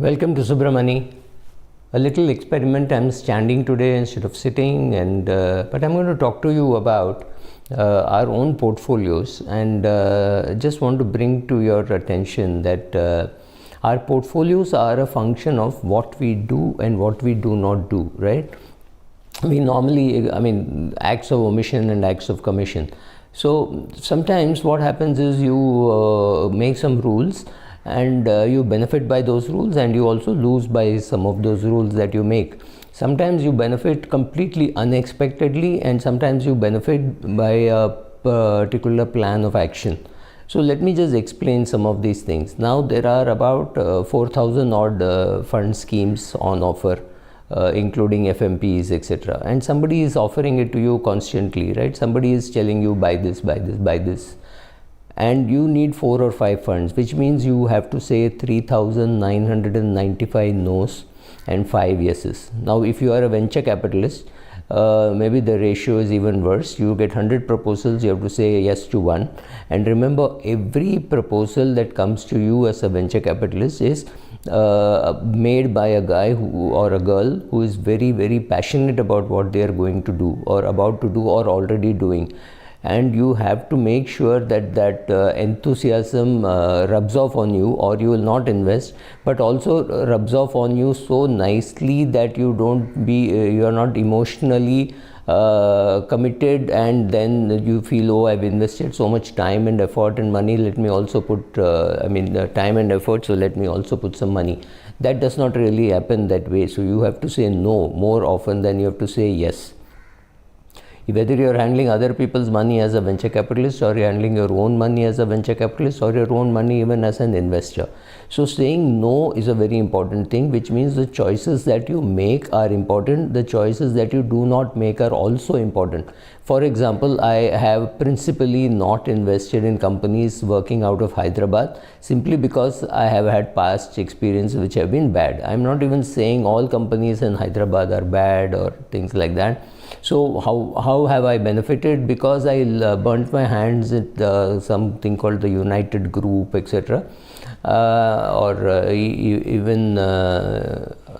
Welcome to Subramani. A little experiment. I'm standing today instead of sitting, and but I'm going to talk to you about our own portfolios, and just want to bring to your attention that our portfolios are a function of what we do and what we do not do, right? We normally, acts of omission and acts of commission. So sometimes what happens is you make some rules, and you benefit by those rules, and you also lose by some of those rules that you make. Sometimes you benefit completely unexpectedly, and sometimes you benefit by a particular plan of action. So let me just explain some of these things. Now there are about 4,000 odd fund schemes on offer, including FMPs, etc. And somebody is offering it to you constantly, right? Somebody is telling you buy this, buy this, buy this. And you need 4 or 5 funds, which means you have to say 3,995 no's and 5 yeses. Now, if you are a venture capitalist, maybe the ratio is even worse. You get 100 proposals, you have to say yes to 1. And remember, every proposal that comes to you as a venture capitalist is made by a guy or a girl who is very, very passionate about what they are going to do or about to do or already doing. And you have to make sure that enthusiasm rubs off on you, or you will not invest, but also rubs off on you so nicely that you are not emotionally committed, and then you feel, oh, I've invested so much time and effort and money, let me also put time and effort, so let me also put some money. That does not really happen that way. So you have to say no more often than you have to say yes. Whether you're handling other people's money as a venture capitalist, or you're handling your own money as a venture capitalist, or your own money even as an investor. So saying no is a very important thing, which means the choices that you make are important. The choices that you do not make are also important. For example, I have principally not invested in companies working out of Hyderabad simply because I have had past experiences which have been bad. I'm not even saying all companies in Hyderabad are bad or things like that. So how have I benefited? Because I burnt my hands at something called the United Group, etc. Even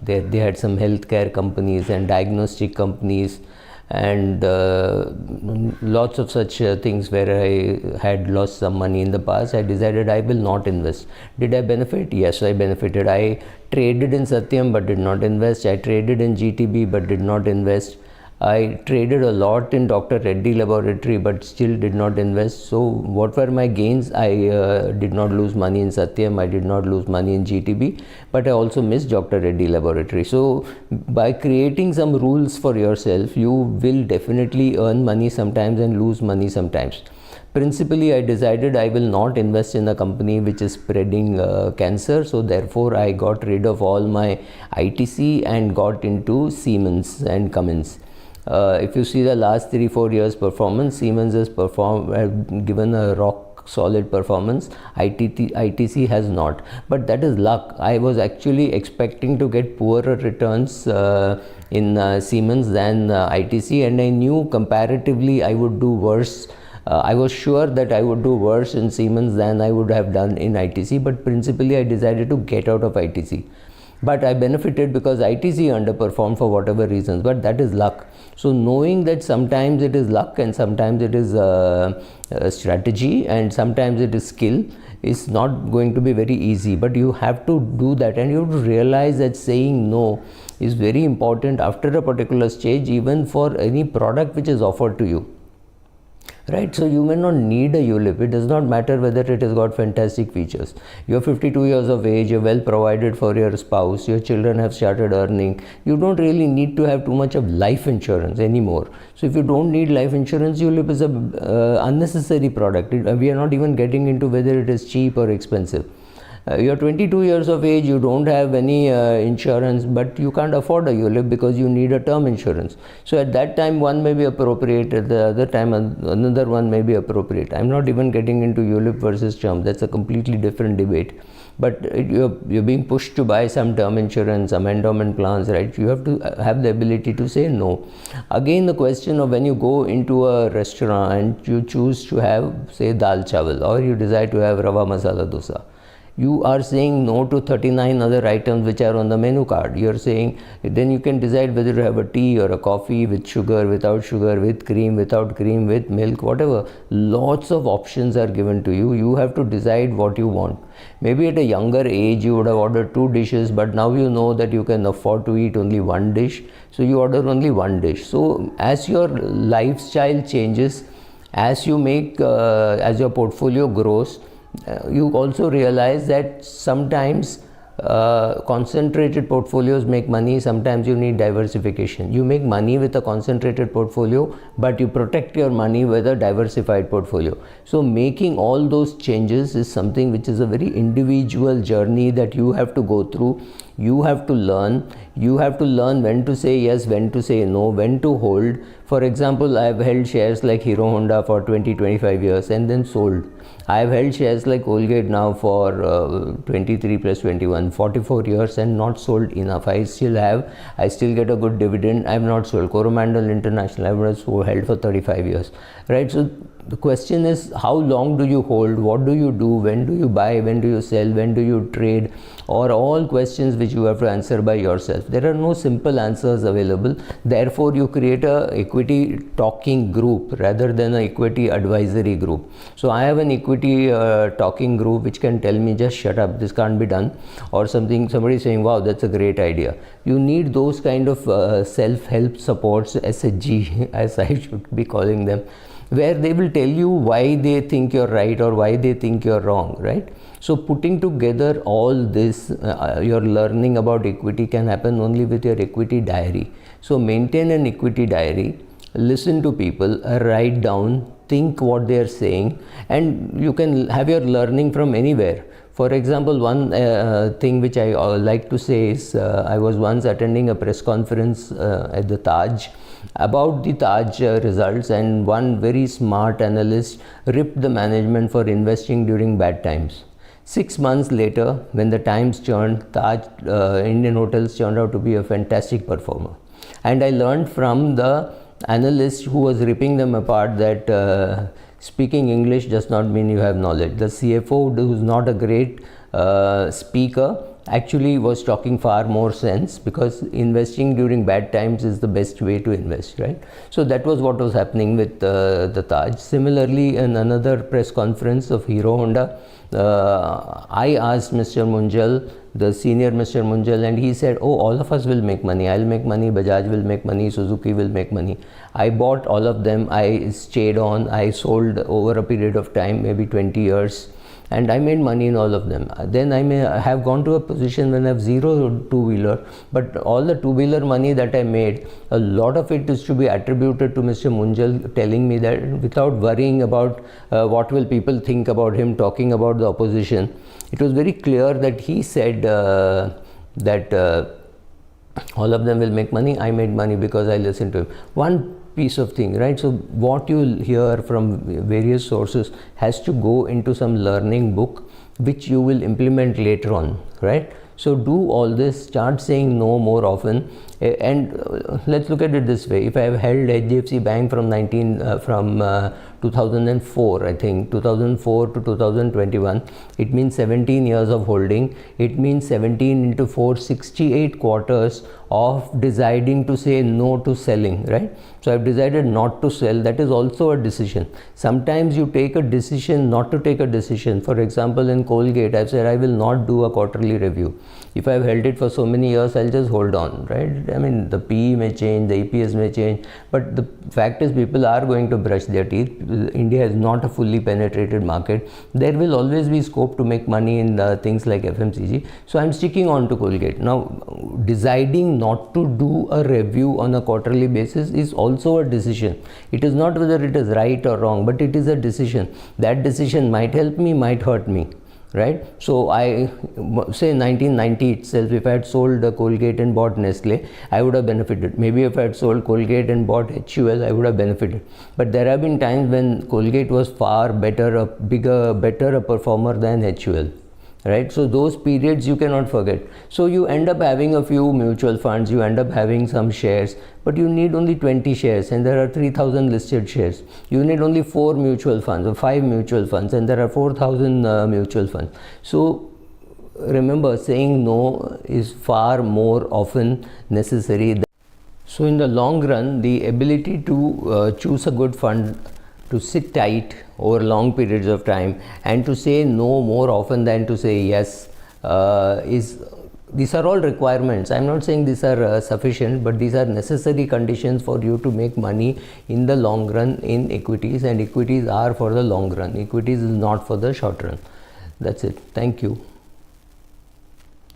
they had some healthcare companies and diagnostic companies, and lots of such things where I had lost some money in the past. I decided I will not invest. Did I benefit? Yes, I benefited. I traded in Satyam but did not invest. I traded in GTB but did not invest. I traded a lot in Dr. Reddy Laboratory but still did not invest. So what were my gains? I did not lose money in Satyam, I did not lose money in GTB, but I also missed Dr. Reddy Laboratory. So by creating some rules for yourself, you will definitely earn money sometimes and lose money sometimes. Principally, I decided I will not invest in a company which is spreading cancer. So therefore, I got rid of all my ITC and got into Siemens and Cummins. If you see the last 3-4 years performance, Siemens has given a rock solid performance. ITC has not, but that is luck. I was actually expecting to get poorer returns in Siemens than ITC, and I knew comparatively I would do worse. I was sure that I would do worse in Siemens than I would have done in ITC, but principally I decided to get out of ITC. But I benefited because ITC underperformed for whatever reasons, but that is luck. So knowing that sometimes it is luck and sometimes it is a strategy and sometimes it is skill is not going to be very easy, but you have to do that, and you have to realize that saying no is very important after a particular stage, even for any product which is offered to you. Right, so you may not need a ULIP. It does not matter whether it has got fantastic features. You're 52 years of age, you're well provided for your spouse, your children have started earning. You don't really need to have too much of life insurance anymore. So if you don't need life insurance, ULIP is an unnecessary product. We are not even getting into whether it is cheap or expensive. You're 22 years of age, you don't have any insurance, but you can't afford a ULIP because you need a term insurance. So at that time one may be appropriate, at the other time another one may be appropriate. I'm not even getting into ULIP versus term, that's a completely different debate. But you're being pushed to buy some term insurance, some endowment plans, right? You have to have the ability to say no. Again, the question of when you go into a restaurant and you choose to have, say, dal chawal, or you desire to have rava masala dosa. You are saying no to 39 other items which are on the menu card. You're saying, then you can decide whether to have a tea or a coffee with sugar, without sugar, with cream, without cream, with milk, whatever. Lots of options are given to you. You have to decide what you want. Maybe at a younger age you would have ordered 2 dishes, but now you know that you can afford to eat only 1 dish, so you order only 1 dish. So as your lifestyle changes, as you make, as your portfolio grows, you also realize that sometimes concentrated portfolios make money, sometimes you need diversification. You make money with a concentrated portfolio, but you protect your money with a diversified portfolio. So making all those changes is something which is a very individual journey that you have to go through. You have to learn. You have to learn when to say yes, when to say no, when to hold. For example, I have held shares like Hero Honda for 20-25 years and then sold. I have held shares like Colgate now for 23 plus 21, 44 years and not sold enough. I still get a good dividend. I have not sold. Coromandel International, I have held for 35 years, right? So the question is, how long do you hold? What do you do? When do you buy? When do you sell? When do you trade? Or all questions which you have to answer by yourself. There are no simple answers available. Therefore, you create a equity talking group rather than an equity advisory group. So I have an equity talking group which can tell me, just shut up, this can't be done, or something. Somebody saying, wow, that's a great idea. You need those kind of self-help supports, SHG as I should be calling them, where they will tell you why they think you're right or why they think you're wrong, right? So putting together all this, your learning about equity can happen only with your equity diary. So maintain an equity diary, listen to people, write down, think what they are saying, and you can have your learning from anywhere. For example, one thing which I like to say is, I was once attending a press conference at the Taj about the Taj results, and one very smart analyst ripped the management for investing during bad times. 6 months later, when the times turned, Taj Indian Hotels turned out to be a fantastic performer. And I learned from the analyst who was ripping them apart that speaking English does not mean you have knowledge. The CFO, who is not a great speaker, actually was talking far more sense, because investing during bad times is the best way to invest, right? So that was what was happening with the Taj. Similarly, in another press conference of Hero Honda, I asked Mr. Munjal, the senior Mr. Munjal, and he said, oh, all of us will make money. I'll make money, Bajaj will make money, Suzuki will make money. I bought all of them. I stayed on. I sold over a period of time, maybe 20 years. And I made money in all of them. Then I may have gone to a position when I have zero two-wheeler, but all the two-wheeler money that I made, a lot of it is to be attributed to Mr. Munjal telling me that, without worrying about what will people think about him talking about the opposition. It was very clear that he said that all of them will make money. I made money because I listened to him. One piece of thing, right? So what you hear from various sources has to go into some learning book which you will implement later on, right? So do all this, start saying no more often, and let's look at it this way. If I have held HDFC Bank from 2004, I think 2004 to 2021, it means 17 years of holding. It means 17 into 4, 68 quarters of deciding to say no to selling, right? So I've decided not to sell. That is also a decision. Sometimes you take a decision not to take a decision. For example, in Colgate, I've said I will not do a quarterly review. If I've held it for so many years, I'll just hold on, right? I mean, the PE may change, the EPS may change, but the fact is people are going to brush their teeth. India is not a fully penetrated market. There will always be scope to make money in things like FMCG. So I'm sticking on to Colgate. Now, deciding not to do a review on a quarterly basis is also a decision. It is not whether it is right or wrong, but it is a decision. That decision might help me, might hurt me, right? So I say 1990 itself, if I had sold Colgate and bought Nestle, I would have benefited. Maybe if I had sold Colgate and bought HUL, I would have benefited. But there have been times when Colgate was far better, better a performer than HUL. Right? So those periods you cannot forget. So you end up having a few mutual funds, you end up having some shares, but you need only 20 shares and there are 3,000 listed shares. You need only 4 mutual funds or 5 mutual funds and there are 4,000 mutual funds. So remember, saying no is far more often necessary. So in the long run, the ability to choose a good fund, to sit tight over long periods of time, and to say no more often than to say yes, these are all requirements. I'm not saying these are sufficient, but these are necessary conditions for you to make money in the long run in equities, and equities are for the long run. Equities is not for the short run. That's it. Thank you.